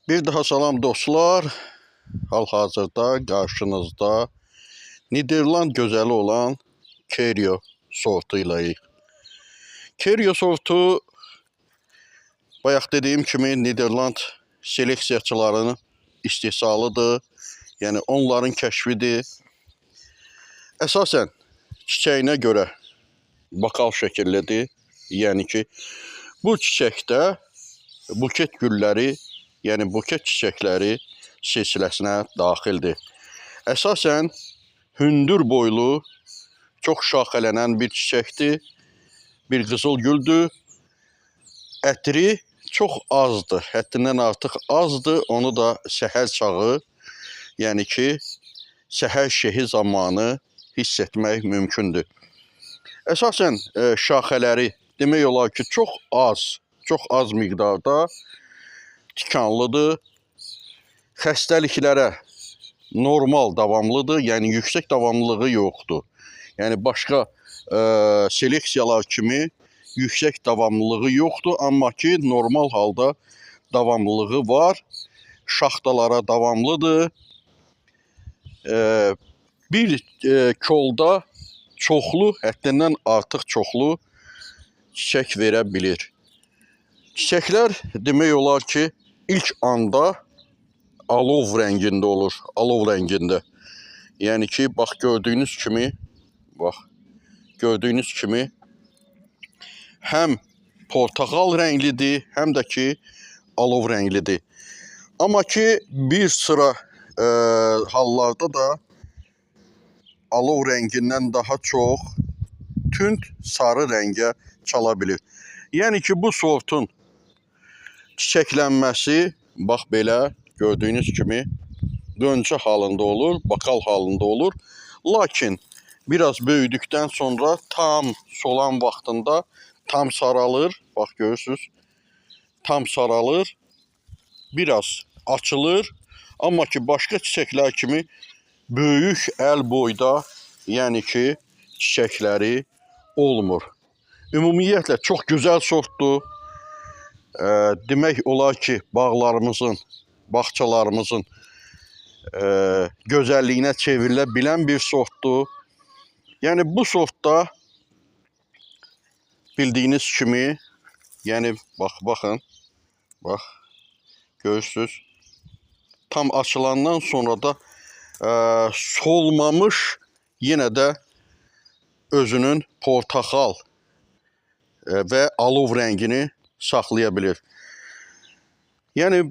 Bir daha salam dostlar. Hal-hazırda qarşınızda Niderland gözəli olan Kerio sortu iləyiq. Kerio sortu bayaq dediyim kimi Niderland seleksiyaçılarının istehsalıdır. Yəni onların kəşfidir. Əsasən çiçəyinə görə bakal şəkillidir. Yəni ki, bu çiçəkdə buket gülləri, yəni buket çiçəkləri silsiləsinə daxildir. Əsasən hündür boylu, çox şaxələnən bir çiçəkdir, bir qızıl güldür. Ətri çox azdır, həddindən artıq azdır. Onu da səhər çağı, yəni ki, səhər şehi zamanı hiss etmək mümkündür. Əsasən şaxələri demək olar ki, çox az miqdarda tikanlıdır. Xəstəliklərə normal davamlıdır, yəni yüksək davamlılığı yoxdur. Yəni başqa seleksiyalar kimi yüksək davamlılığı yoxdur, amma ki normal halda davamlılığı var. Şaxtalara davamlıdır. Bir kolda çoxlu, həddindən artıq çoxlu çiçək verə bilir. Çiçəklər demək olar ki, ilk anda alov rəngində olur, alov rəngində. Yəni ki, bax gördüyünüz kimi, həm portağal rənglidir, həm də ki alov rənglidir. Amma ki bir sıra hallarda da alov rəngindən daha çox tünd sarı rəngə çala bilir. Yəni ki, bu sortun çiçəklənməsi bax belə gördüyünüz kimi döncə halında olur, bakal halında olur. Lakin biraz böyüdükdən sonra tam solan vaxtında tam saralır. Bax görürsünüz, tam saralır, biraz açılır. Amma ki başqa çiçəklər kimi böyük əl boyda, yəni ki çiçəkləri olmur. Ümumiyyətlə çox gözəl sortdur. Demək olar ki, bağlarımızın, bağçalarımızın gözəlliyinə çevrilə bilən bir sortdur. Yəni bu sortda bildiyiniz kimi, yəni baxın, bax görürsünüz, tam açılandan sonra da solmamış yenə də özünün portaxal və alov rəngini saxlaya bilir. Yəni